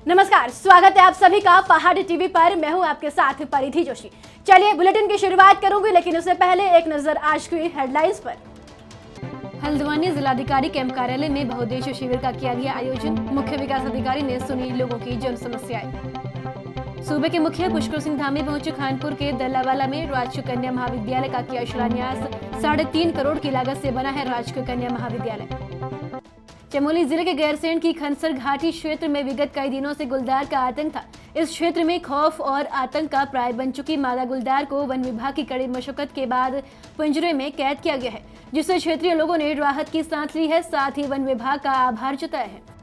नमस्कार, स्वागत है आप सभी का पहाड़ी टीवी पर। मैं हूं आपके साथ परिधि जोशी। चलिए बुलेटिन की शुरुआत करूंगी, लेकिन उससे पहले एक नजर आज की हेडलाइंस पर। हल्द्वानी जिलाधिकारी कैंप कार्यालय में बहुउद्देशीय शिविर का किया गया आयोजन। मुख्य विकास अधिकारी ने सुनी लोगों की जन समस्याएं। सूबे के मुखिया पुष्कर सिंह धामी पहुंचे खानपुर के दल्लावाला में राजकीय कन्या महाविद्यालय का किया शिलान्यास। 3.5 करोड़ की लागत से बना है राजकीय कन्या महाविद्यालय। चमोली जिले के गैरसैंण की खनसर घाटी क्षेत्र में विगत कई दिनों से गुलदार का आतंक था। इस क्षेत्र में खौफ और आतंक का प्राय बन चुकी मादा गुलदार को वन विभाग की कड़ी मशक्कत के बाद पिंजरे में कैद किया गया है, जिससे क्षेत्रीय लोगों ने राहत की सांस ली है, साथ ही वन विभाग का आभार जताया है।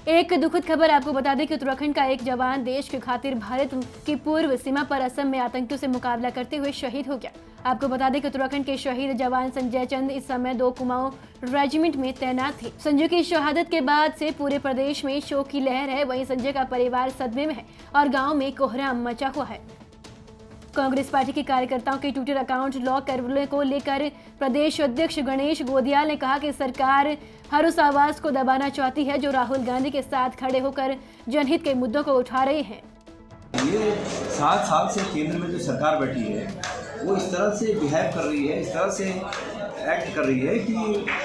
एक दुखद खबर आपको बता दें कि उत्तराखंड का एक जवान देश की खातिर भारत की पूर्व सीमा पर असम में आतंकियों से मुकाबला करते हुए शहीद हो गया। आपको बता दें कि उत्तराखंड के शहीद जवान संजय चंद इस समय 2 कुमाऊं रेजिमेंट में तैनात थे। संजय की शहादत के बाद से पूरे प्रदेश में शोक की लहर है। वहीं संजय का परिवार सदमे में है और गाँव में कोहराम मचा हुआ है। कांग्रेस पार्टी के कार्यकर्ताओं के ट्विटर अकाउंट लॉक करने को लेकर प्रदेश अध्यक्ष गणेश गोदियाल ने कहा कि सरकार हर उस आवाज को दबाना चाहती है जो राहुल गांधी के साथ खड़े होकर जनहित के मुद्दों को उठा रहे हैं। ये 7 साल से केंद्र में जो सरकार बैठी है वो इस तरह से बिहेव कर रही है, इस तरह से एक्ट कर रही है कि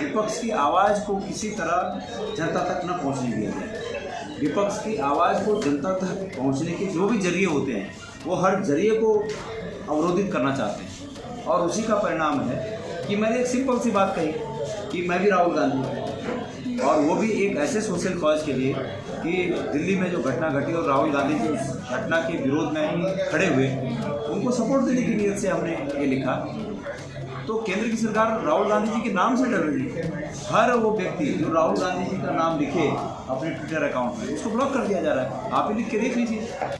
विपक्ष की आवाज़ को किसी तरह जनता तक न पहुंचने दिया जाए। विपक्ष की आवाज़ को जनता तक पहुंचने के जो भी जरिए होते हैं वो हर जरिए को अवरोधित करना चाहते हैं, और उसी का परिणाम है कि मैंने एक सिंपल सी बात कही कि मैं भी राहुल गांधी, और वो भी एक ऐसे सोशल कॉज के लिए कि दिल्ली में जो घटना घटी और राहुल गांधी जी उस घटना के विरोध में ही खड़े हुए, उनको सपोर्ट देने की नीयत से हमने ये लिखा। तो केंद्र की सरकार राहुल गांधी जी के नाम से डर रही है। हर वो व्यक्ति जो राहुल गांधी जी का नाम लिखे अपने ट्विटर अकाउंट में, उसको ब्लॉक कर दिया जा रहा है। आप ही लिख के देख लीजिए।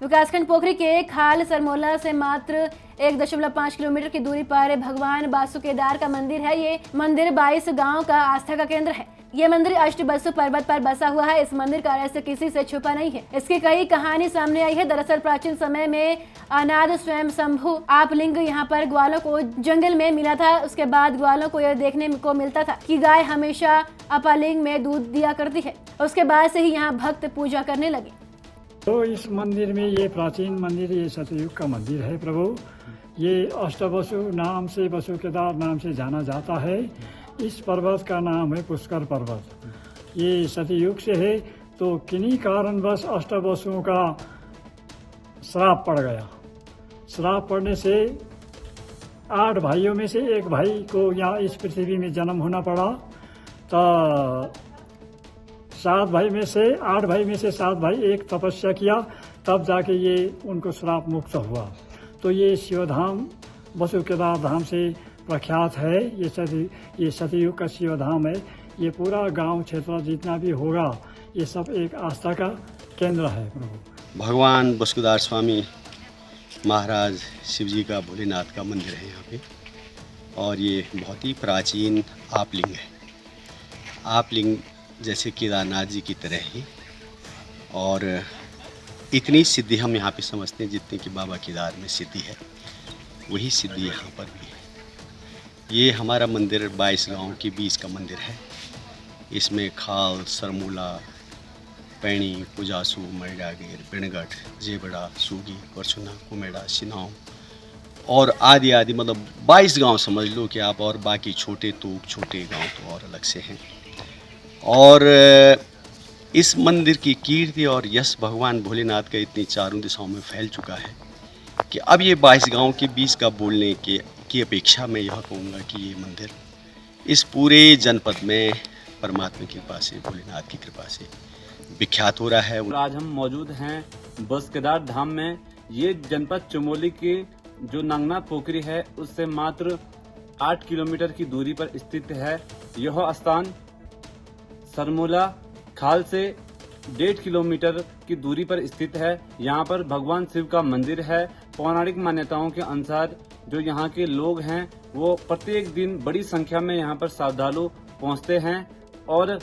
विकासखंड पोखरी के खाल सरमोला से मात्र 1.5 किलोमीटर की दूरी पर भगवान बासुकेदार का मंदिर है। ये मंदिर 22 गांव का आस्था का केंद्र है। ये मंदिर अष्टबसु पर्वत पर बसा हुआ है। इस मंदिर का रहस्य किसी से छुपा नहीं है। इसकी कई कहानी सामने आई है। दरअसल प्राचीन समय में अनाद स्वयं शंभु आपलिंग यहाँ पर ग्वालों को जंगल में मिला था। उसके बाद ग्वालों को यह देखने को मिलता था कि गाय हमेशा अपालिंग में दूध दिया करती है। उसके बाद से ही यहाँ भक्त पूजा करने लगे। तो इस मंदिर में, ये प्राचीन मंदिर, ये सतयुग का मंदिर है प्रभु। ये अष्टवसु नाम से, वसुकेदार नाम से जाना जाता है। इस पर्वत का नाम है पुष्कर पर्वत। ये सतयुग से है, तो किन्हीं कारणवश अष्टवसुओं का श्राप पड़ गया। श्राप पड़ने से 8 भाइयों में से एक भाई को यहाँ इस पृथ्वी में जन्म होना पड़ा। तो 8 भाई में से 7 भाई एक तपस्या किया, तब जाके ये उनको श्राप मुक्त हुआ। तो ये शिवधाम वसुकेदार धाम से प्रख्यात है। ये सतयुग का शिवधाम है। ये पूरा गांव क्षेत्र जितना भी होगा, ये सब एक आस्था का केंद्र है प्रभु। भगवान वसुकेदार स्वामी महाराज शिव जी का, भोलेनाथ का मंदिर है यहाँ पे, और ये बहुत ही प्राचीन आपलिंग है। आपलिंग जैसे केदारनाथ जी की तरह ही, और इतनी सिद्धि हम यहाँ पे समझते हैं जितनी कि बाबा केदार में सिद्धि है, वही सिद्धि यहाँ पर भी है। ये हमारा मंदिर 22 गांव के बीच का मंदिर है। इसमें खाल, सरमूला, पैणी, पुजासू, मैडागेर, बिणगढ़, जेबड़ा, सूगी, परसुना, कुमेड़ा, सिनाव और आदि आदि, मतलब 22 गांव समझ लो कि आप, और बाकी छोटे गांव तो और अलग से हैं। और इस मंदिर की कीर्ति और यश भगवान भोलेनाथ का इतनी चारों दिशाओं में फैल चुका है कि अब ये 22 गांव के बीच का बोलने की अपेक्षा मैं यह कहूँगा कि ये मंदिर इस पूरे जनपद में परमात्मा की कृपा से, भोलेनाथ की कृपा से विख्यात हो रहा है। आज हम मौजूद हैं वसुकेदार धाम में। ये जनपद चमोली के जो नांगनाथ पोखरी है उससे मात्र 8 किलोमीटर की दूरी पर स्थित है। यह स्थान सरमोला खाल से 1.5 किलोमीटर की दूरी पर स्थित है। यहाँ पर भगवान शिव का मंदिर है। पौराणिक मान्यताओं के अनुसार जो यहाँ के लोग हैं वो प्रत्येक दिन बड़ी संख्या में यहाँ पर श्रद्धालु पहुँचते हैं, और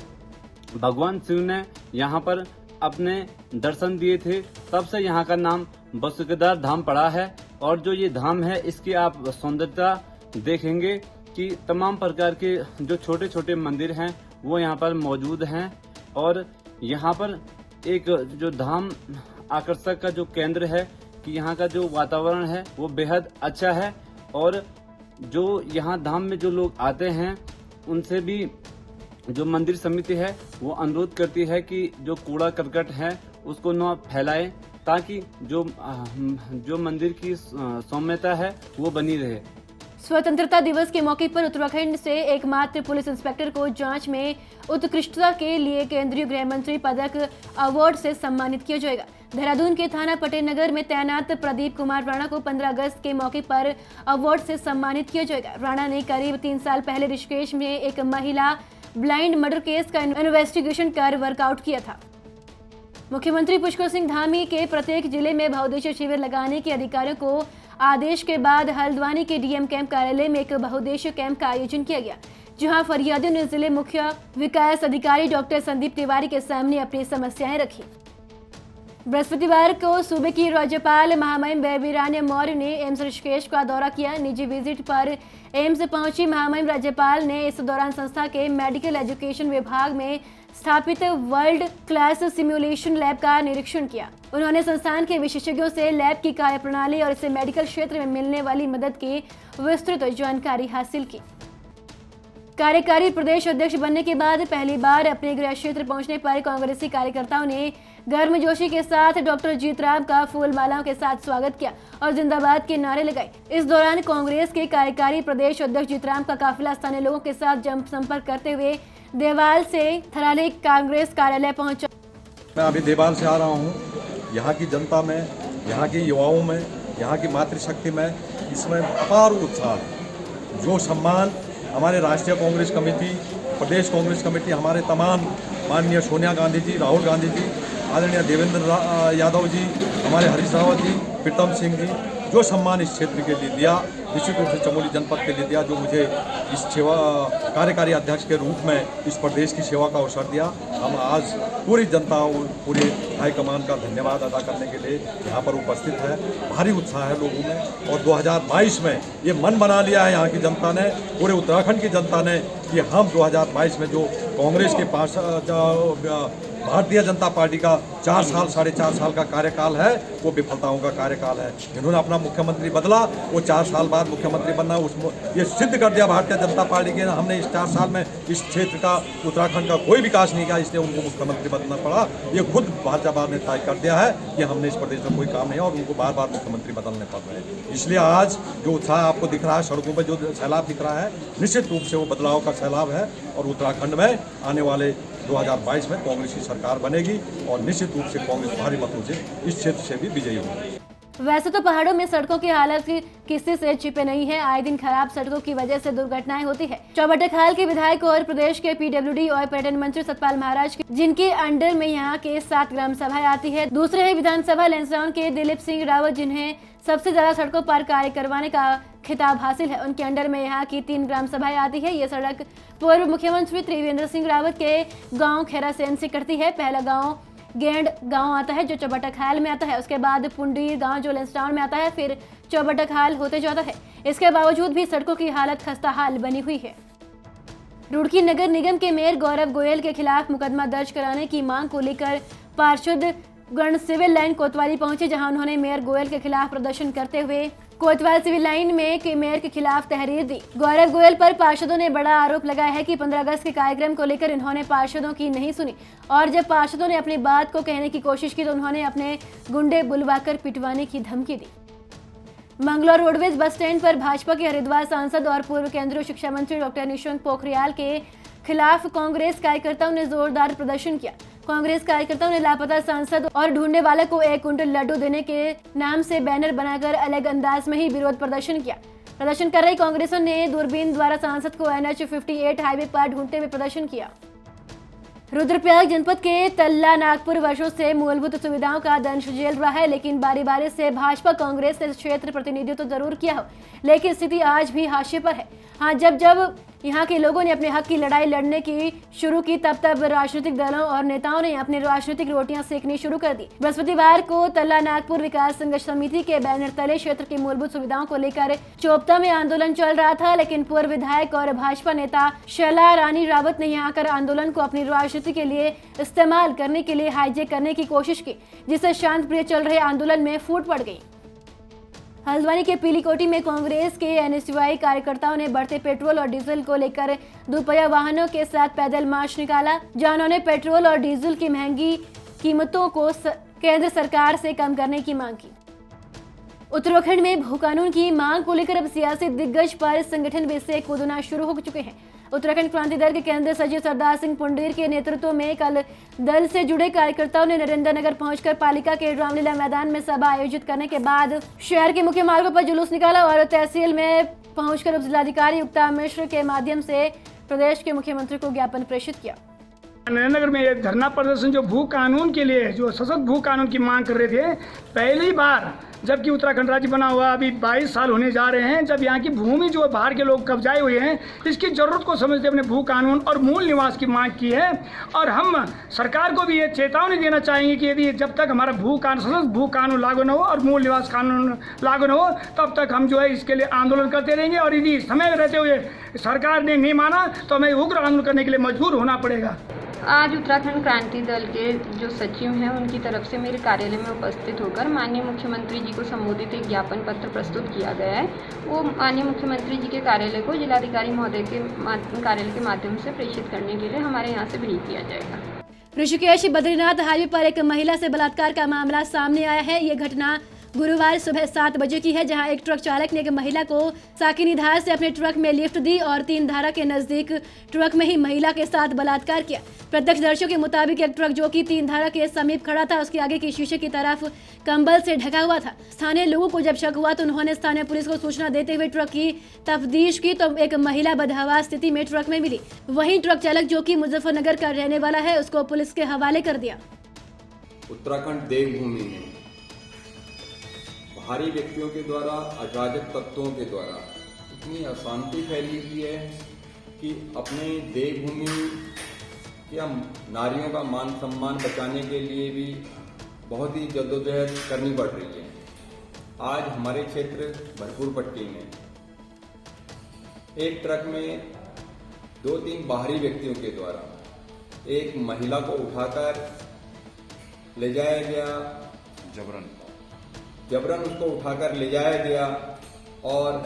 भगवान शिव ने यहाँ पर अपने दर्शन दिए थे, तब से यहाँ का नाम वसुकेदार धाम पड़ा है। और जो ये धाम है इसकी आप सौंदर्यता देखेंगे कि तमाम प्रकार के जो छोटे छोटे मंदिर हैं वो यहाँ पर मौजूद हैं, और यहाँ पर एक जो धाम आकर्षक का जो केंद्र है कि यहाँ का जो वातावरण है वो बेहद अच्छा है और जो यहाँ धाम में जो लोग आते हैं उनसे भी जो मंदिर समिति है वो अनुरोध करती है कि जो कूड़ा करकट है उसको न फैलाएं ताकि जो मंदिर की सौम्यता है वो बनी रहे। स्वतंत्रता दिवस के मौके पर उत्तराखंड से एकमात्र पुलिस इंस्पेक्टर को जांच में उत्कृष्टता के लिए केंद्रीय गृह मंत्री पदक अवार्ड से सम्मानित किया जाएगा। देहरादून के थाना पटेल नगर में तैनात प्रदीप कुमार राणा को 15 अगस्त के मौके पर अवार्ड से सम्मानित किया जाएगा। राणा ने करीब 3 साल पहले ऋषिकेश में एक महिला ब्लाइंड मर्डर केस का इन्वेस्टिगेशन कर वर्कआउट किया था। मुख्यमंत्री पुष्कर सिंह धामी के प्रत्येक जिले में बहुउद्देशीय शिविर लगाने के अधिकारियों को आदेश के बाद हल्द्वानी के डीएम कैंप कार्यालय में एक बहुउद्देशीय कैंप का आयोजन किया गया, जहां फरियादियों ने जिले मुख्य विकास अधिकारी डॉक्टर संदीप तिवारी के सामने अपनी समस्याएं रखी। बृहस्पतिवार को सूबे की राज्यपाल महामहिम बेबीरानी मौर्य ने एम्स ऋषिकेश का दौरा किया। निजी विजिट पर एम्स पहुंची महामहिम राज्यपाल ने इस दौरान संस्था के मेडिकल एजुकेशन विभाग में स्थापित वर्ल्ड क्लास सिमुलेशन लैब का निरीक्षण किया। उन्होंने संस्थान के विशेषज्ञों से लैब की कार्यप्रणाली और इसे मेडिकल क्षेत्र में मिलने वाली मदद की विस्तृत जानकारी हासिल की। कार्यकारी प्रदेश अध्यक्ष बनने के बाद पहली बार अपने गृह क्षेत्र पहुंचने पर कांग्रेसी कार्यकर्ताओं ने गर्मजोशी के साथ डॉक्टर जीतराम का फूलमालाओं के साथ स्वागत किया और जिंदाबाद के नारे लगाए। इस दौरान कांग्रेस के कार्यकारी प्रदेश अध्यक्ष जीतराम का काफिला स्थानीय लोगों के साथ जनसंपर्क करते हुए देवाल से थराली कांग्रेस कार्यालय पहुंचा। मैं अभी देवाल से आ रहा हूं। यहाँ की जनता में, यहाँ के युवाओं में, यहाँ की मातृशक्ति में इसमें अपार उत्साह, जो सम्मान हमारे राष्ट्रीय कांग्रेस कमेटी, प्रदेश कांग्रेस कमेटी, हमारे तमाम माननीय सोनिया गांधी जी, राहुल गांधी जी, आदरणीय देवेंद्र यादव जी, हमारे हरीश रावत जी, प्रीतम सिंह जी, जो सम्मान इस क्षेत्र के लिए दिया, निश्चित रूप से चमोली जनपद के लिए दिया, जो मुझे इस सेवा कार्यकारी अध्यक्ष के रूप में इस प्रदेश की सेवा का अवसर दिया। हम आज पूरी जनता और पूरे हाईकमान का धन्यवाद अदा करने के लिए यहाँ पर उपस्थित है। भारी उत्साह है लोगों में और 2022 में ये मन बना लिया है यहाँ की जनता ने, पूरे उत्तराखंड की जनता ने, कि हम 2022 में जो कांग्रेस के पास भारतीय जनता पार्टी का 4 साल 4.5 साल का कार्यकाल है, वो विफलताओं का कार्यकाल है। इन्होंने अपना मुख्यमंत्री बदला, वो 4 साल बाद मुख्यमंत्री बनना, उसमें ये सिद्ध कर दिया भारतीय जनता पार्टी के। हमने इस 4 साल में इस क्षेत्र का, उत्तराखंड का कोई विकास नहीं किया, इसलिए उनको मुख्यमंत्री बनना पड़ा। ये खुद भाजपा ने तय कर दिया है कि हमने इस प्रदेश में कोई काम नहीं है और उनको बार बार मुख्यमंत्री बदलने पड़ रहे हैं। इसलिए आज जो उत्साह आपको दिख रहा है, सड़कों पर जो सैलाब दिख रहा है, निश्चित रूप से वो बदलाव का सैलाब है और उत्तराखंड में आने वाले 2022 में कांग्रेस की सरकार बनेगी और निश्चित रूप से कांग्रेस भारी मतों से इस क्षेत्र से भी विजयी होगी। वैसे तो पहाड़ों में सड़कों की हालत किसी से छिपे नहीं है। आए दिन खराब सड़कों की वजह से दुर्घटनाएं होती है। चौबटखाल के विधायक और प्रदेश के पीडब्ल्यूडी और पर्यटन मंत्री सतपाल महाराज जिनके अंडर में यहाँ के 7 ग्राम सभाएं आती है। दूसरे है विधानसभा लैंसडाउन के दिलीप सिंह रावत, जिन्हें सबसे ज्यादा सड़कों पर कार्य करवाने का खिताब हासिल है। उनके अंडर में यहाँ की 3 ग्राम सभाएं आती है। ये सड़क पूर्व मुख्यमंत्री त्रिवेंद्र सिंह रावत के गाँव खेरासेन से कटती है। पहला गाँव गेंड गांव आता है जो चौबटखाल में आता है, उसके बाद पुंडीर गांव जो लैंसडाउन में आता है, फिर चौबटखाल होते जाता है। इसके बावजूद भी सड़कों की हालत खस्ताहाल बनी हुई है। रुड़की नगर निगम के मेयर गौरव गोयल के खिलाफ मुकदमा दर्ज कराने की मांग को लेकर पार्षद गण सिविल लाइन कोतवाली पहुंचे, जहां उन्होंने मेयर गोयल के खिलाफ प्रदर्शन करते हुए कोतवाल सिविल लाइन में मेयर के खिलाफ तहरीर दी। गौरव गोयल पर पार्षदों ने बड़ा आरोप लगाया है कि 15 अगस्त के कार्यक्रम को लेकर इन्होंने पार्षदों की नहीं सुनी और जब पार्षदों ने अपनी बात को कहने की कोशिश की तो उन्होंने अपने गुंडे बुलवाकर पिटवाने की धमकी दी। मंगलौर रोडवेज बस स्टैंड पर भाजपा के हरिद्वार सांसद और पूर्व केंद्रीय शिक्षा मंत्री डॉक्टर निशंक पोखरियाल के खिलाफ कांग्रेस कार्यकर्ताओं ने जोरदार प्रदर्शन किया। कांग्रेस कार्यकर्ताओं ने लापता सांसद और ढूंढने वाले को 1 कुंटल लड्डू देने के नाम से बैनर बनाकर अलग अंदाज में ही विरोध प्रदर्शन किया। प्रदर्शन कर रही कांग्रेसियों ने दूरबीन द्वारा सांसद को NH 58 हाईवे पर ढूंढते हुए प्रदर्शन किया। रुद्रप्रयाग जनपद के तल्ला नागपुर वर्षों से मूलभूत सुविधाओं का दंश झेल रहा है, लेकिन बारी बारी से भाजपा कांग्रेस ने क्षेत्र प्रतिनिधित्व तो जरूर किया हो, लेकिन स्थिति आज भी हाशिए पर है। हाँ, जब यहाँ के लोगों ने अपने हक की लड़ाई लड़ने की शुरू की, तब राजनीतिक दलों और नेताओं ने अपनी राजनीतिक रोटियां सेकनी शुरू कर दी। बृहस्पतिवार को तल्ला नागपुर विकास संघर्ष समिति के बैनर तले क्षेत्र की मूलभूत सुविधाओं को लेकर चोपता में आंदोलन चल रहा था, लेकिन पूर्व विधायक और भाजपा नेता शैला रानी रावत ने यहाँ आकर आंदोलन को अपनी राजनीति के लिए इस्तेमाल करने के लिए हाईजैक करने की कोशिश की, जिससे शांत प्रिय चल रहे आंदोलन में फूट पड़ गई। हल्द्वानी के पीलीकोटी में कांग्रेस के एनएसयूआई कार्यकर्ताओं ने बढ़ते पेट्रोल और डीजल को लेकर दोपहिया वाहनों के साथ पैदल मार्च निकाला, जहां उन्होंने पेट्रोल और डीजल की महंगी कीमतों को केंद्र सरकार से कम करने की मांग की। उत्तराखंड में भू कानून की मांग को लेकर अब सियासी दिग्गज पर संगठन भी से कूदना शुरू हो चुके हैं। उत्तराखंड क्रांति दल के केंद्रीय सचिव सरदार सिंह पुंडीर के नेतृत्व में कल दल से जुड़े कार्यकर्ताओं ने नरेंद्रनगर पहुंचकर पालिका के रामलीला मैदान में सभा आयोजित करने के बाद शहर के मुख्य मार्गों पर जुलूस निकाला और तहसील में पहुंचकर उपजिलाधिकारी युक्ता मिश्र के माध्यम से प्रदेश के मुख्यमंत्री को ज्ञापन प्रेषित किया। नरेंद्रनगर में ये धरना प्रदर्शन जो भू कानून के लिए, जो सशक्त भू कानून की मांग कर रहे थे, पहली बार जबकि उत्तराखंड राज्य बना हुआ अभी 22 साल होने जा रहे हैं, जब यहाँ की भूमि जो बाहर के लोग कब्जाए हुए हैं, इसकी ज़रूरत को समझते अपने भू कानून और मूल निवास की मांग की है। और हम सरकार को भी ये चेतावनी देना चाहेंगे कि यदि जब तक हमारा सशक्त भू कानून लागू न हो और मूल निवास कानून लागू न हो, तब तक हम जो है इसके लिए आंदोलन करते रहेंगे। और यदि समय रहते हुए सरकार ने नहीं माना तो हमें उग्र आंदोलन करने के लिए मजबूर होना पड़ेगा। आज उत्तराखंड क्रांति दल के जो सचिव हैं उनकी तरफ से मेरे कार्यालय में उपस्थित होकर माननीय मुख्यमंत्री जी को संबोधित एक ज्ञापन पत्र प्रस्तुत किया गया है। वो माननीय मुख्यमंत्री जी के कार्यालय को जिलाधिकारी महोदय के कार्यालय के माध्यम से प्रेषित करने के लिए हमारे यहाँ से भेज दिया जाएगा। ऋषिकेश बद्रीनाथ हाईवे पर एक महिला से बलात्कार का मामला सामने आया है। ये घटना गुरुवार सुबह 7 बजे की है, जहां एक ट्रक चालक ने एक महिला को साकिनीधार से अपने ट्रक में लिफ्ट दी और 3 धारा के नजदीक ट्रक में ही महिला के साथ बलात्कार किया। प्रत्यक्षदर्शियों के मुताबिक एक ट्रक जो कि 3 धारा के समीप खड़ा था, उसके आगे की शीशे की तरफ कंबल से ढका हुआ था। स्थानीय लोगों को जब शक हुआ तो उन्होंने स्थानीय पुलिस को सूचना देते हुए ट्रक की तफ्तीश की तो एक महिला बदहवास स्थिति में ट्रक में मिली। वहीं ट्रक चालक जो कि मुजफ्फरनगर का रहने वाला है, उसको पुलिस के हवाले कर दिया। उत्तराखंड देवभूमि में भारी व्यक्तियों के द्वारा, अराजक तत्वों के द्वारा इतनी अशांति फैली हुई है कि अपने देवभूमि या नारियों का मान सम्मान बचाने के लिए भी बहुत ही जद्दोजहद करनी पड़ रही है। आज हमारे क्षेत्र भरपूर पट्टी में एक ट्रक में 2-3 बाहरी व्यक्तियों के द्वारा एक महिला को उठाकर ले जाया गया, जबरन उसको उठाकर ले जाया गया और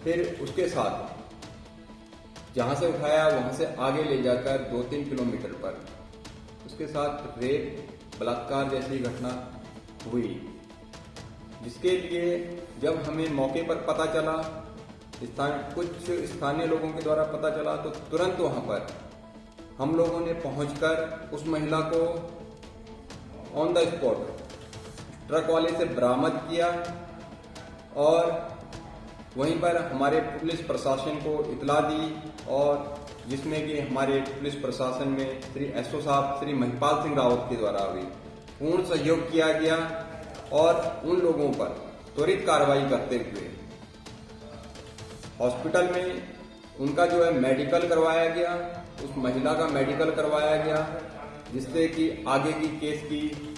फिर उसके साथ जहां से उठाया वहां से आगे ले जाकर 2-3 किलोमीटर पर उसके साथ रेप, बलात्कार जैसी घटना हुई, जिसके लिए जब हमें मौके पर पता चला, कुछ स्थानीय लोगों के द्वारा पता चला, तो तुरंत वहां पर हम लोगों ने पहुंचकर उस महिला को ऑन द स्पॉट ट्रक वाले से बरामद किया और वहीं पर हमारे पुलिस प्रशासन को इतला दी, और जिसमें कि हमारे पुलिस प्रशासन में श्री एसओ साहब श्री महिपाल सिंह रावत के द्वारा भी पूर्ण सहयोग किया गया और उन लोगों पर त्वरित कार्रवाई करते हुए हॉस्पिटल में उनका जो है मेडिकल करवाया गया, उस महिला का मेडिकल करवाया गया, जिससे कि आगे की केस की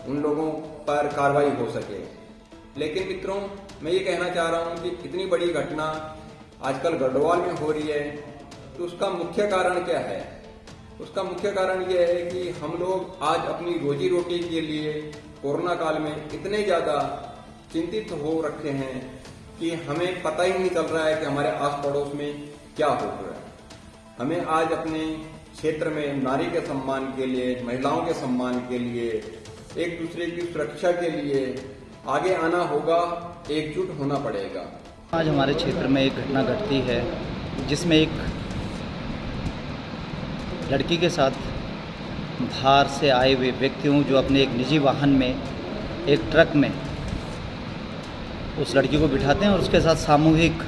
उन लोगों पर कार्रवाई हो सके। लेकिन मित्रों, मैं ये कहना चाह रहा हूं कि इतनी बड़ी घटना आजकल गढ़वाल में हो रही है, तो उसका मुख्य कारण क्या है? उसका मुख्य कारण यह है कि हम लोग आज अपनी रोजी रोटी के लिए कोरोना काल में इतने ज्यादा चिंतित हो रखे हैं कि हमें पता ही नहीं चल रहा है कि हमारे आस पड़ोस में क्या हो रहा है। हमें आज अपने क्षेत्र में नारी के सम्मान के लिए, महिलाओं के सम्मान के लिए, एक दूसरे की सुरक्षा के लिए आगे आना होगा, एकजुट होना पड़ेगा। आज हमारे क्षेत्र में एक घटना घटती है जिसमें एक लड़की के साथ बाहर से आए हुए व्यक्तियों जो अपने एक निजी वाहन में एक ट्रक में उस लड़की को बिठाते हैं और उसके साथ सामूहिक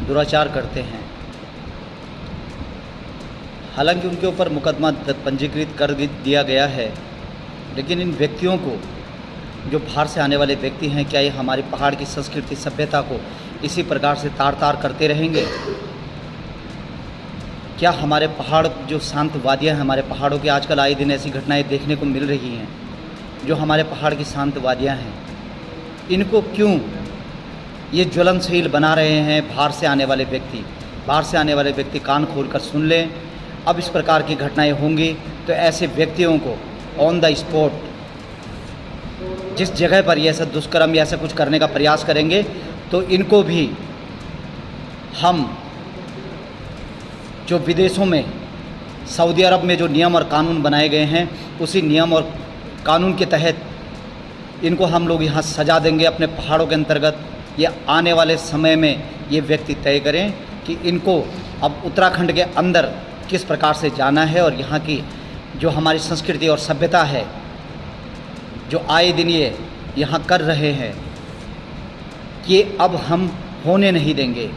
दुराचार करते हैं। हालांकि उनके ऊपर मुकदमा पंजीकृत कर दिया गया है, लेकिन इन व्यक्तियों को, जो बाहर से आने वाले व्यक्ति हैं, क्या ये हमारी पहाड़ की संस्कृति सभ्यता को इसी प्रकार से तार तार करते रहेंगे? क्या हमारे पहाड़ जो शांत वादियाँ हैं, हमारे पहाड़ों के आजकल आए दिन ऐसी घटनाएं देखने को मिल रही हैं, जो हमारे पहाड़ की शांत वादियाँ हैं, इनको क्यों ये ज्वलनशील बना रहे हैं बाहर से आने वाले व्यक्ति। बाहर से आने वाले व्यक्ति कान खोलकर सुन लें। अब इस प्रकार की घटनाएं होंगी तो ऐसे व्यक्तियों को ऑन द स्पॉट जिस जगह पर ये ऐसा दुष्कर्म या ऐसा कुछ करने का प्रयास करेंगे तो इनको भी हम जो विदेशों में सऊदी अरब में जो नियम और कानून बनाए गए हैं उसी नियम और कानून के तहत इनको हम लोग यहाँ सजा देंगे अपने पहाड़ों के अंतर्गत। ये आने वाले समय में ये व्यक्ति तय करें कि इनको अब उत्तराखंड के अंदर किस प्रकार से जाना है और यहाँ की जो हमारी संस्कृति और सभ्यता है जो आए दिन ये यहाँ कर रहे हैं ये अब हम होने नहीं देंगे।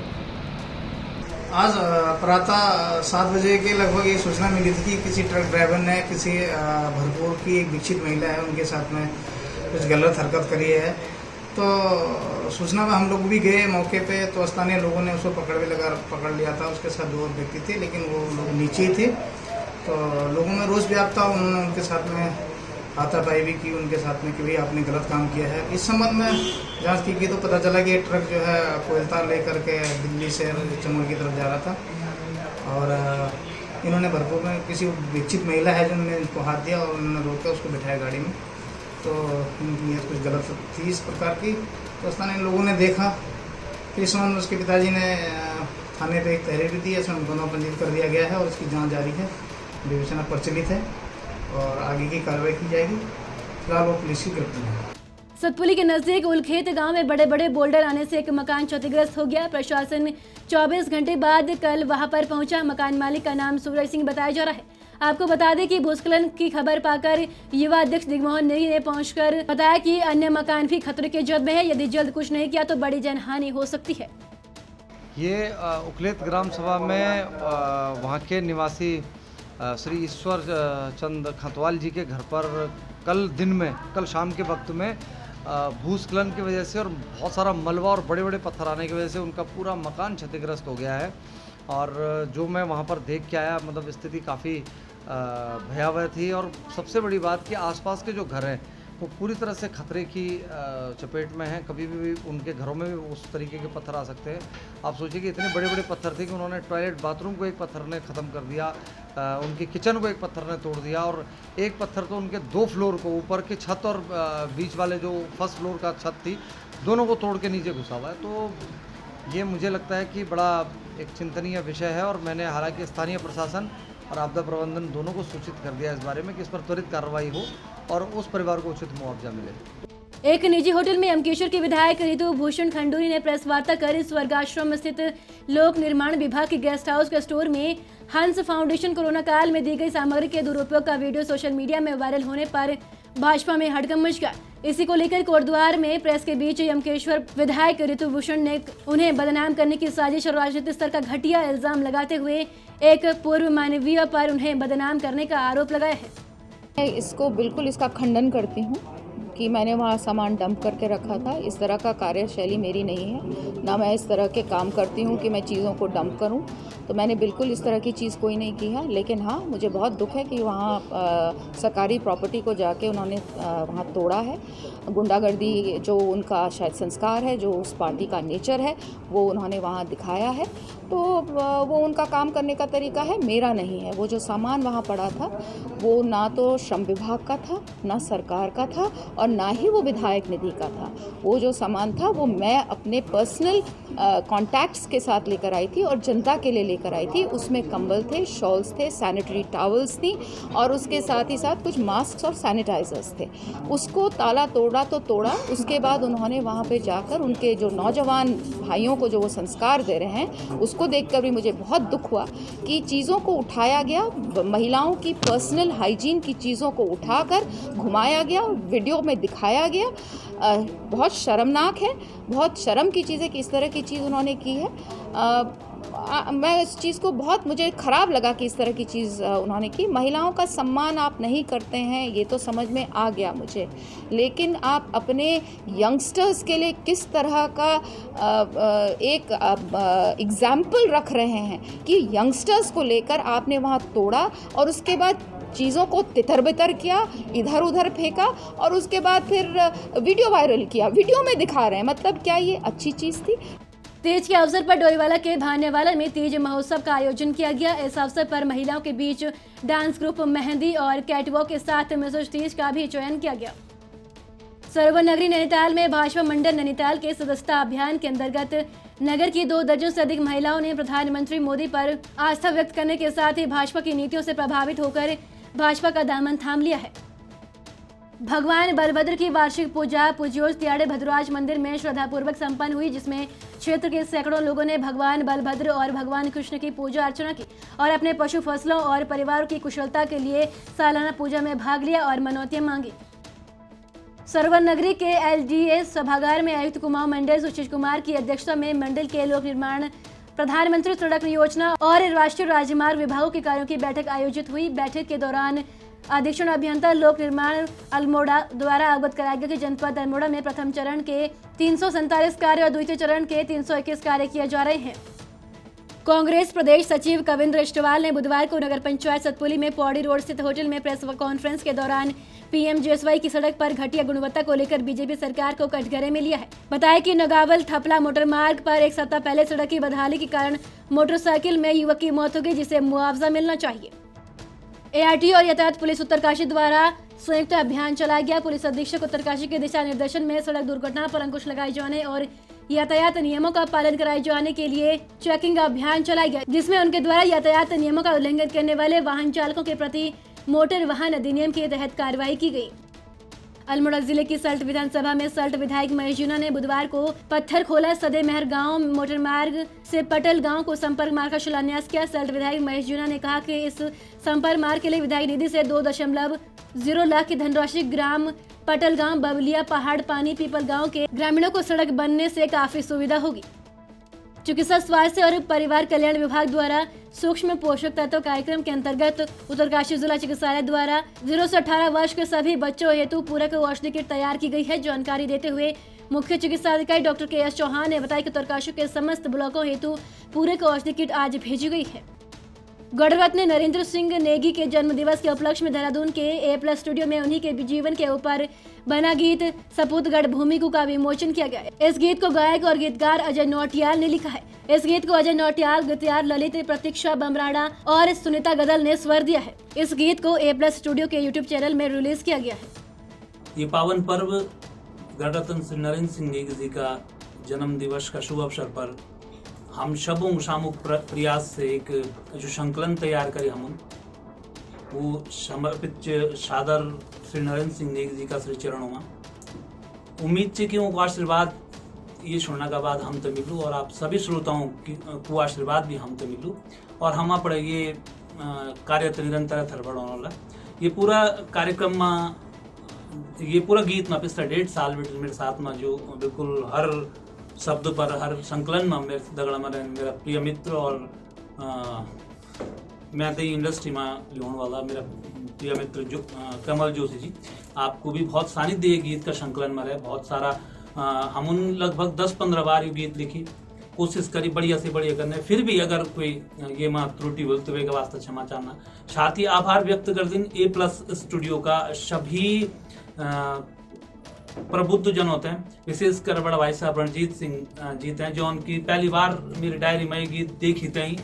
आज प्रातः 7 बजे के लगभग ये सूचना मिली थी कि किसी ट्रक ड्राइवर ने किसी भरपूर की एक विकसित महिला है उनके साथ में कुछ गलत हरकत करी है। तो सूचना में हम लोग भी गए मौके पे, तो स्थानीय लोगों ने उसको पकड़ लिया था। उसके साथ 2 और व्यक्ति थे, लेकिन वो लोग नीचे ही थे। तो लोगों में रोष व्याप्त था, उन्होंने उनके साथ में हाथापाई भी की उनके साथ में कि भाई आपने गलत काम किया है। इस संबंध में जांच की गई तो पता चला कि ये ट्रक जो है कोयलता लेकर के दिल्ली से चमोली की तरफ जा रहा था और इन्होंने भरपूर में किसी विकसित महिला है जिन्होंने इनको हाथ दिया और उन्होंने रोक कर उसको बिठाया गाड़ी में। तो उनकी नीयत कुछ गलत थी इस प्रकार की। तो स्थानीय लोगों ने देखा, फिर इस संबंध में उसके पिताजी ने थाने पे एक तहरीर दी है, इसमें मुकदमा पंजीकृत कर दिया गया है और उसकी जांच जारी है, विवेचना प्रचलित है और आगे की कार्रवाई की जाएगी। फिलहाल वो पुलिस की गिरफ्त में है। सतपुली के नजदीक उलखेत गांव में बड़े बड़े बोल्डर आने से एक मकान क्षतिग्रस्त हो गया। प्रशासन 24 घंटे बाद कल वहां पर पहुंचा। मकान मालिक का नाम सूरज सिंह बताया जा रहा है। आपको बता दें कि भूस्खलन की खबर पाकर युवा अध्यक्ष दिग्मोहन नेगी ने पहुंचकर बताया कि अन्य मकान भी खतरे के जद में है, यदि जल्द कुछ नहीं किया तो बड़ी जनहानि हो सकती है। ये उखलेत ग्राम सभा में वहाँ के निवासी श्री ईश्वर चंद खतवाल जी के घर पर कल शाम के वक्त में भूस्खलन की वजह से और बहुत सारा मलबा और बड़े बड़े पत्थर आने की वजह से उनका पूरा मकान क्षतिग्रस्त हो गया है। और जो मैं वहाँ पर देख के आया, मतलब स्थिति काफ़ी भयावह थी। और सबसे बड़ी बात कि आसपास के जो घर हैं वो पूरी तरह से खतरे की चपेट में हैं। कभी भी उनके घरों में भी उस तरीके के पत्थर आ सकते हैं। आप सोचिए कि इतने बड़े बड़े पत्थर थे कि उन्होंने टॉयलेट बाथरूम को एक पत्थर ने ख़त्म कर दिया, उनकी किचन को एक पत्थर ने तोड़ दिया और एक पत्थर तो उनके 2 फ्लोर को, ऊपर की छत और बीच वाले जो फर्स्ट फ्लोर का छत थी, दोनों को तोड़ के नीचे घुसा हुआ है। तो ये मुझे लगता है कि बड़ा एक चिंतनीय विषय है और मैंने हालांकि स्थानीय प्रशासन और आपदा प्रबंधन दोनों को सूचित कर दिया इस बारे में कि इस पर त्वरित कार्रवाई हो और उस परिवार को उचित मुआवजा मिले। एक निजी होटल में यमकेश्वर के विधायक रितु भूषण खंडूरी ने प्रेस वार्ता कर स्वर्गाश्रम स्थित लोक निर्माण विभाग के गेस्ट हाउस के स्टोर में हंस फाउंडेशन कोरोना काल में दी गई सामग्री के दुरुपयोग का वीडियो सोशल मीडिया में वायरल होने पर भाजपा में हड़कंप मच गया। इसी को लेकर कोटद्वार में प्रेस के बीच यमकेश्वर विधायक रितु भूषण ने उन्हें बदनाम करने की साजिश और राजनीतिक स्तर का घटिया इल्जाम लगाते हुए एक पूर्व मानवीय पर उन्हें बदनाम करने का आरोप लगाया है। मैं इसको बिल्कुल इसका खंडन करती हूँ कि मैंने वहाँ सामान डंप करके रखा था। इस तरह का कार्यशैली मेरी नहीं है, ना मैं इस तरह के काम करती हूँ कि मैं चीज़ों को डंप करूँ। तो मैंने बिल्कुल इस तरह की चीज़ कोई नहीं की है। लेकिन हाँ, मुझे बहुत दुख है कि वहाँ सरकारी प्रॉपर्टी को जाके उन्होंने वहाँ तोड़ा है। गुंडागर्दी जो उनका शायद संस्कार है, जो उस पार्टी का नेचर है, वो उन्होंने वहाँ दिखाया है। तो वो उनका काम करने का तरीका है, मेरा नहीं है। वो जो सामान वहाँ पड़ा था वो ना तो श्रम विभाग का था, ना सरकार का था और ना ही वो विधायक निधि का था। वो जो सामान था वो मैं अपने पर्सनल कॉन्टैक्ट्स के साथ लेकर आई थी और जनता के लिए लेकर आई थी। उसमें कंबल थे, शॉल्स थे, सैनिटरी टॉवल्स थी और उसके साथ ही साथ कुछ मास्क और सैनिटाइजर्स थे। उसको ताला तोड़ा तो तोड़ा। उसके बाद उन्होंने वहाँ पे जाकर उनके जो नौजवान भाइयों को जो वो संस्कार दे रहे हैं उसको देखकर भी मुझे बहुत दुख हुआ कि चीज़ों को उठाया गया, महिलाओं की पर्सनल हाइजीन की चीज़ों को उठाकर घुमाया गया, वीडियो में दिखाया गया। बहुत शर्मनाक है, बहुत शर्म की चीज़ है कि इस तरह की चीज़ उन्होंने की है। मैं इस चीज़ को बहुत, मुझे ख़राब लगा कि इस तरह की चीज़ उन्होंने की। महिलाओं का सम्मान आप नहीं करते हैं, ये तो समझ में आ गया मुझे, लेकिन आप अपने यंगस्टर्स के लिए किस तरह का एक एग्जाम्पल रख रहे हैं कि यंगस्टर्स को लेकर आपने वहाँ तोड़ा और उसके बाद चीज़ों को तितर बितर किया, इधर उधर फेंका और उसके बाद फिर वीडियो वायरल किया, वीडियो में दिखा रहे हैं। मतलब क्या ये अच्छी चीज़ थी? तीज के अवसर पर डोईवाला के भानेवाला में तीज महोत्सव का आयोजन किया गया। इस अवसर पर महिलाओं के बीच डांस ग्रुप मेहंदी और कैटवॉक के साथ मिसेज तीज का भी चयन किया गया। सरोवर नगरी नैनीताल में भाजपा मंडल नैनीताल के सदस्यता अभियान के अंतर्गत नगर की 2 दर्जन से अधिक महिलाओं ने प्रधानमंत्री मोदी पर आस्था व्यक्त करने के साथ ही भाजपा की नीतियों से प्रभावित होकर भाजपा का दामन थाम लिया है। भगवान बलभद्र की वार्षिक पूजा पूज्योत तियाड़े भद्रराज मंदिर में श्रद्धापूर्वक संपन्न हुई, जिसमें क्षेत्र के सैकड़ों लोगों ने भगवान बलभद्र और भगवान कृष्ण की पूजा अर्चना की और अपने पशु फसलों और परिवारों की कुशलता के लिए सालाना पूजा में भाग लिया और मनौतियां मांगी। सरोवर नगरी के LDS सभागार में आयुक्त कुमार मंडल सुशील कुमार की अध्यक्षता में मंडल के लोक निर्माण, प्रधानमंत्री सड़क योजना और राष्ट्रीय राजमार्ग विभागों के कार्यों की बैठक आयोजित हुई। बैठक के दौरान अधीक्षण अभियंता लोक निर्माण अल्मोड़ा द्वारा अवगत कराया गया कि जनपद अल्मोड़ा में प्रथम चरण के 347 कार्य और द्वितीय चरण के 321 कार्य किए जा रहे हैं। कांग्रेस प्रदेश सचिव कविंद्र इष्टवाल ने बुधवार को नगर पंचायत सतपुली में पौड़ी रोड स्थित होटल में प्रेस कॉन्फ्रेंस के दौरान PMGSY की सड़क पर घटिया गुणवत्ता को लेकर बीजेपी सरकार को कटघरे में लिया है। बताया कि नगावल थपला मोटर मार्ग पर एक सप्ताह पहले सड़क की बदहाली के कारण मोटरसाइकिल में युवक की मौत हो गई, जिसे मुआवजा मिलना चाहिए। ART और यातायात पुलिस उत्तरकाशी द्वारा संयुक्त अभियान चलाया गया। पुलिस अधीक्षक उत्तरकाशी के दिशा निर्देशन में सड़क दुर्घटना पर अंकुश लगाए जाने और यातायात नियमों का पालन कराए जाने के लिए चेकिंग अभियान चलाया गया, जिसमें उनके द्वारा यातायात नियमों का उल्लंघन करने वाले वाहन चालकों के प्रति मोटर वाहन अधिनियम के तहत कार्रवाई की गई। अल्मोड़ा जिले की सल्ट विधानसभा में सल्ट विधायक महेश जूना ने बुधवार को पत्थर खोला सदे महर गांव मोटर मार्ग से पटल गांव को संपर्क मार्ग का शिलान्यास किया। सल्ट विधायक महेश जूना ने कहा कि इस संपर्क मार्ग के लिए विधायक निधि से 2.0 लाख की धनराशि ग्राम पटल गांव, बबलिया, पहाड़ पानी, पीपल गांव के ग्रामीणों को सड़क बनने से काफी सुविधा होगी। चिकित्सा स्वास्थ्य और परिवार कल्याण विभाग द्वारा सूक्ष्म पोषक तत्व कार्यक्रम के अंतर्गत उत्तरकाशी जिला चिकित्सालय द्वारा 0 से 18 वर्ष के सभी बच्चों हेतु पूरक औषधि किट तैयार की गई है। जानकारी देते हुए मुख्य चिकित्सा अधिकारी डॉक्टर KS चौहान ने बताया कि उत्तरकाशी के समस्त ब्लॉकों हेतु पूरक औषधि किट आज भेजी गई है। गणरत्न नरेंद्र सिंह नेगी के जन्म दिवस के उपलक्ष्य में देहरादून के A+ स्टूडियो में उन्हीं के जीवन के ऊपर बना गीत सपूतगढ़ भूमिकू का विमोचन किया गया। इस गीत को गायक और गीतकार अजय नौटियाल ने लिखा है। इस गीत को अजय नौटियाल, गीतकार ललित, प्रतीक्षा बमराड़ा और सुनीता गदल ने स्वर दिया है। इस गीत को A+ स्टूडियो के YouTube चैनल में रिलीज किया गया है। ये पावन पर्व गणरत्न श्री नरेंद्र सिंह नेगी जी का जन्म दिवस का शुभ अवसर पर हम सबों सामूहिक प्रयास से एक जो संकलन तैयार करे हम वो समर्पित सादर श्री नरेंद्र सिंह नेगी जी का श्री चरणों में उम्मीद है कि उनको आशीर्वाद ये सुनने के बाद हम तो मिलूँ और आप सभी श्रोताओं को आशीर्वाद भी हम तो मिलूँ और हम पर ये कार्य निरंतर थरबड़ वाला ये पूरा कार्यक्रम में ये पूरा गीत में पिछले 1.5 साल मेरे साथ में जो बिल्कुल हर शब्द पर हर संकलन में मेरे दगड़ा में मेरा प्रिय मित्र और मैं तो इंडस्ट्री में लिखने वाला मेरा प्रिय मित्र जो कमल जोशी जी, आपको भी बहुत सानिध्य ये गीत का संकलन में रहे। बहुत सारा हम उन लगभग 10-15 बार ये गीत लिखी, कोशिश करी बढ़िया से बढ़िया करने, फिर भी अगर कोई ये माँ त्रुटि बोलते हुए के वास्ते क्षमा चाहना। साथ ही आभार व्यक्त कर दिन A+ स्टूडियो का सभी प्रबुद्ध जन होते हैं, विशेषकर बड़ा भाई साहब रणजीत सिंह जीत हैं जो उनकी पहली बार मेरी डायरी में गीत देखी थी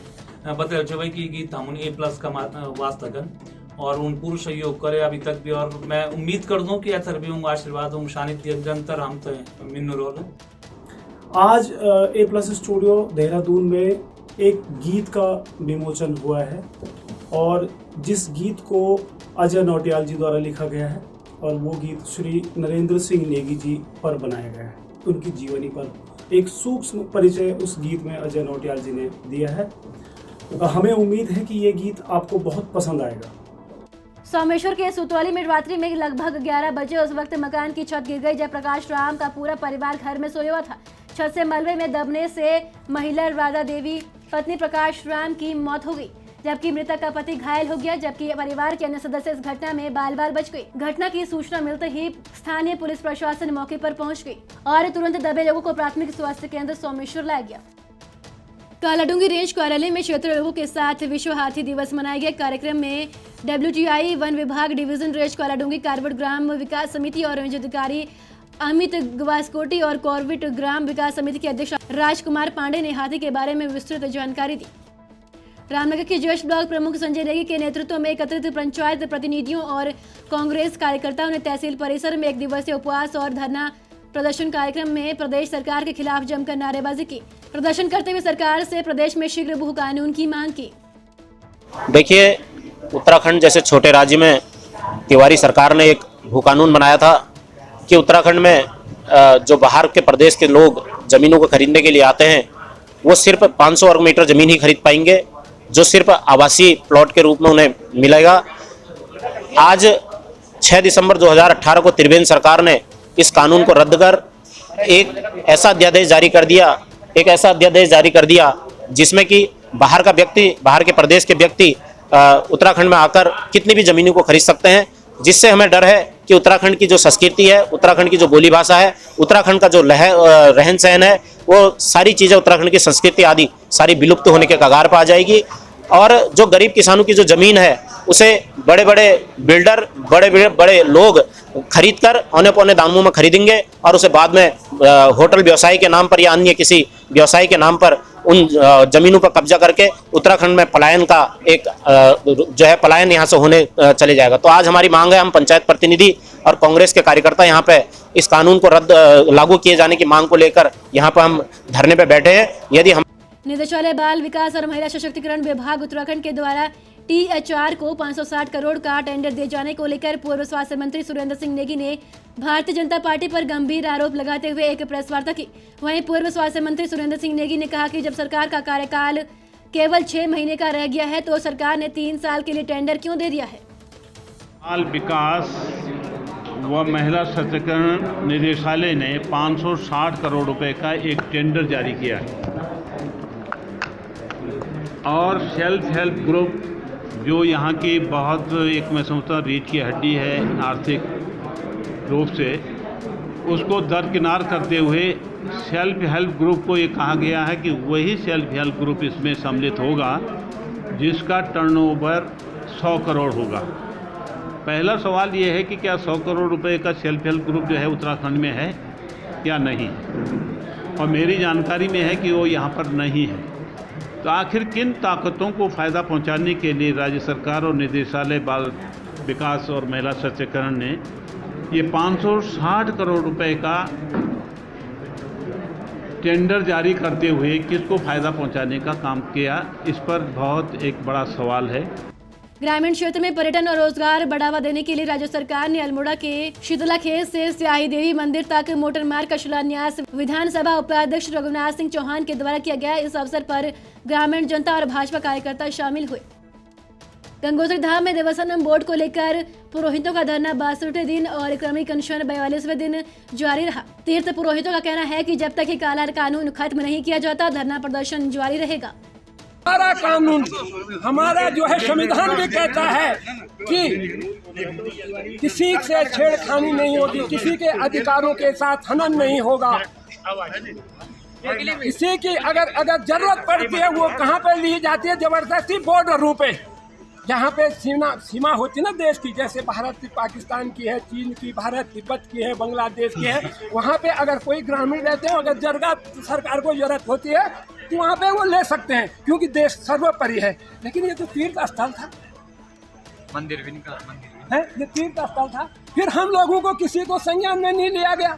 बता भाई कि गीत हम A+ का वास्ता कर और उन पूर्ण सहयोग करे अभी तक भी। और मैं उम्मीद कर दूं कि ऐसा भी उनका आशीर्वाद उन सानिध्य निरंतर हम तो मिन्नू रोल। आज A+ स्टूडियो देहरादून में एक गीत का विमोचन हुआ है और जिस गीत को अजय नौटियाल जी द्वारा लिखा गया है और वो गीत श्री नरेंद्र सिंह नेगी जी पर बनाया गया है। उनकी जीवनी पर एक सूक्ष्म परिचय उस गीत में अजय नौटियाल जी ने दिया है। हमें उम्मीद है कि ये गीत आपको बहुत पसंद आएगा। सोमेश्वर के सुतौली में रात्रि में लगभग 11 बजे उस वक्त मकान की छत गिर गई। जयप्रकाश राम का पूरा परिवार घर में सोया हुआ था। छत से मलबे में दबने से महिला राधा देवी पत्नी प्रकाश राम की मौत हो गई, जबकि मृतक का पति घायल हो गया, जबकि परिवार के अन्य सदस्य इस घटना में बाल बाल बच गए। घटना की सूचना मिलते ही स्थानीय पुलिस प्रशासन मौके पर पहुंच गई और तुरंत दबे लोगों को प्राथमिक स्वास्थ्य केंद्र सोमेश्वर लाया गया। कालाडूंगी रेंज कार्यालय में क्षेत्रीय लोगों के साथ विश्व हाथी दिवस मनाया गया। कार्यक्रम में WTI वन विभाग डिवीजन रेंज कालाडूंगी कारवट ग्राम विकास समिति और रेंज अधिकारी अमित गवास्कोटी और कॉर्विट ग्राम विकास समिति के अध्यक्ष राजकुमार पांडे ने हाथी के बारे में विस्तृत जानकारी दी। रामनगर के जश ब्लॉक प्रमुख संजय नेगी के नेतृत्व में एकत्रित पंचायत प्रतिनिधियों और कांग्रेस कार्यकर्ताओं ने तहसील परिसर में 1 दिवसीय उपवास और धरना प्रदर्शन कार्यक्रम में प्रदेश सरकार के खिलाफ जमकर नारेबाजी की। प्रदर्शन करते हुए सरकार से प्रदेश में शीघ्र भू कानून की मांग की। देखिए, उत्तराखंड जैसे छोटे राज्य में तिवारी सरकार ने एक भू कानून बनाया था कि उत्तराखंड में जो बाहर के प्रदेश के लोग जमीनों को खरीदने के लिए आते हैं वो सिर्फ 500 वर्ग मीटर जमीन ही खरीद पाएंगे, जो सिर्फ आवासीय प्लॉट के रूप में उन्हें मिलेगा। आज 6 दिसंबर 2018 को त्रिवेंद्र सरकार ने इस कानून को रद्द कर एक ऐसा अध्यादेश जारी कर दिया जिसमें कि बाहर के प्रदेश के व्यक्ति उत्तराखंड में आकर कितनी भी जमीनों को खरीद सकते हैं, जिससे हमें डर है कि उत्तराखंड की जो संस्कृति है, उत्तराखंड की जो बोली भाषा है, उत्तराखंड का जो रहन सहन है, वो सारी चीज़ें उत्तराखंड की संस्कृति आदि सारी विलुप्त होने के कगार पर आ जाएगी। और जो गरीब किसानों की जो ज़मीन है उसे बड़े बड़े बिल्डर, बड़े लोग खरीद कर औने पौने दामों में खरीदेंगे और उसे बाद में होटल व्यवसाय के नाम पर या अन्य किसी व्यवसाय के नाम पर उन जमीनों पर कब्जा करके उत्तराखंड में पलायन का एक पलायन यहाँ से होने चले जाएगा। तो आज हमारी मांग है, हम पंचायत प्रतिनिधि और कांग्रेस के कार्यकर्ता यहाँ पे इस कानून को लागू किए जाने की मांग को लेकर यहाँ पर हम धरने पे बैठे हैं। यदि हम निदेशालय बाल विकास और महिला सशक्तिकरण विभाग उत्तराखंड के द्वारा THR को 560 करोड़ का टेंडर दिए जाने को लेकर पूर्व स्वास्थ्य मंत्री सुरेंद्र सिंह नेगी ने भारतीय जनता पार्टी पर गंभीर आरोप लगाते हुए एक प्रेस वार्ता की। वहीं पूर्व स्वास्थ्य मंत्री सुरेंद्र सिंह नेगी ने कहा कि जब सरकार का कार्यकाल केवल 6 महीने का रह गया है तो सरकार ने 3 साल के लिए टेंडर क्यों दे दिया है। बाल विकास व महिला सशक्तिकरण निदेशालय ने 560 करोड़ रुपए का एक टेंडर जारी किया है और सेल्फ हेल्प ग्रुप जो यहाँ की बहुत एक मैं समझता रीढ़ की हड्डी है आर्थिक रूप से, उसको दरकिनार करते हुए सेल्फ हेल्प ग्रुप को ये कहा गया है कि वही सेल्फ हेल्प ग्रुप इसमें सम्मिलित होगा जिसका टर्नओवर 100 करोड़ होगा। पहला सवाल ये है कि क्या 100 करोड़ रुपए का सेल्फ हेल्प ग्रुप जो है उत्तराखंड में है या नहीं, और मेरी जानकारी में है कि वो यहाँ पर नहीं है। तो आखिर किन ताकतों को फ़ायदा पहुंचाने के लिए राज्य सरकार और निदेशालय बाल विकास और महिला सशक्तिकरण ने ये 560 करोड़ रुपए का टेंडर जारी करते हुए किसको फ़ायदा पहुंचाने का काम किया, इस पर बहुत एक बड़ा सवाल है। ग्रामीण क्षेत्र में पर्यटन और रोजगार बढ़ावा देने के लिए राज्य सरकार ने अल्मोड़ा के शीतला खेत से स्याही देवी मंदिर तक मोटर मार्ग का शिलान्यास विधानसभा उपाध्यक्ष रघुनाथ सिंह चौहान के द्वारा किया गया। इस अवसर पर ग्रामीण जनता और भाजपा कार्यकर्ता शामिल हुए। गंगोत्री धाम में देवस्थानम बोर्ड को लेकर पुरोहितों का धरना 62वें दिन और क्रमिक अनशन 42वें दिन जारी रहा। तीर्थ पुरोहितों का कहना है कि जब तक ये काला कानून खत्म नहीं किया जाता धरना प्रदर्शन जारी रहेगा। हमारा कानून, हमारा जो है संविधान भी कहता है कि किसी से छेड़खानी नहीं होगी, किसी के अधिकारों के साथ हनन नहीं होगा। किसी की अगर जरूरत पड़ती है वो कहाँ पे ली जाती है, जबरदस्ती बॉर्डरों पे, जहाँ पे सीमा होती है ना देश की, जैसे भारत की, पाकिस्तान की है, चीन की, भारत तिब्बत की है, बांग्लादेश की है, वहाँ पे अगर कोई ग्रामीण रहते हैं, अगर सरकार को जरूरत होती है तो वहाँ पे वो ले सकते हैं, क्योंकि देश सर्वोपरि है। लेकिन ये तो तीर्थ स्थल था, मंदिर है, ये तीर्थ स्थल था। फिर हम लोगों को किसी को संज्ञान में नहीं लिया गया।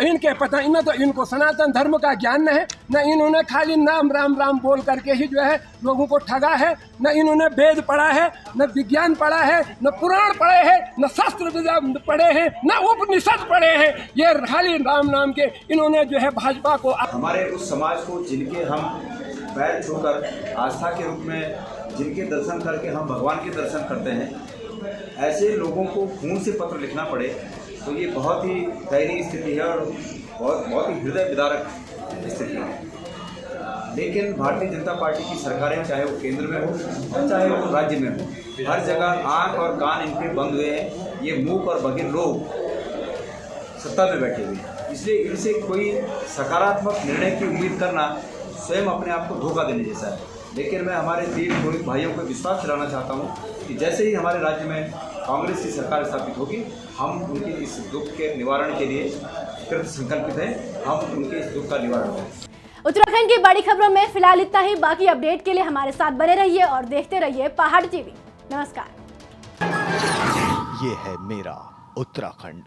इनके पता इन्हें तो इनको सनातन धर्म का ज्ञान है न, इन्होंने खाली नाम राम राम बोल करके ही जो है लोगों को ठगा है, न इन्होंने वेद पढ़ा है, न विज्ञान पढ़ा है, न पुराण पढ़े हैं, न शास्त्र पढ़े हैं, न उपनिषद पढ़े हैं। ये खाली राम नाम के इन्होंने जो है भाजपा को, हमारे उस समाज को जिनके हम पैर छूकर आस्था के रूप में जिनके दर्शन करके हम भगवान के दर्शन करते हैं, ऐसे लोगों को खून से पत्र लिखना पड़े तो ये बहुत ही दयनीय स्थिति है और बहुत ही हृदय विदारक स्थिति है। लेकिन भारतीय जनता पार्टी की सरकारें, चाहे वो केंद्र में हो चाहे वो राज्य में हो, हर जगह आंख और कान इनके बंद हुए हैं। ये मूक और बधिर लोग सत्ता में बैठे हुए हैं, इसलिए इनसे कोई सकारात्मक निर्णय की उम्मीद करना स्वयं अपने आप को धोखा देने जैसा है। लेकिन मैं हमारे तीन पुरोहित भाइयों को विश्वास दिलाना चाहता हूँ कि जैसे ही हमारे राज्य में कांग्रेस की सरकार स्थापित होगी, हम उनके इस दुख के निवारण के लिए कृत संकल्पित हैं। हम उनके इस दुख का निवारण करें। उत्तराखंड की बड़ी खबरों में फिलहाल इतना ही। बाकी अपडेट के लिए हमारे साथ बने रहिए और देखते रहिए पहाड़ टीवी। नमस्कार। ये है मेरा उत्तराखंड।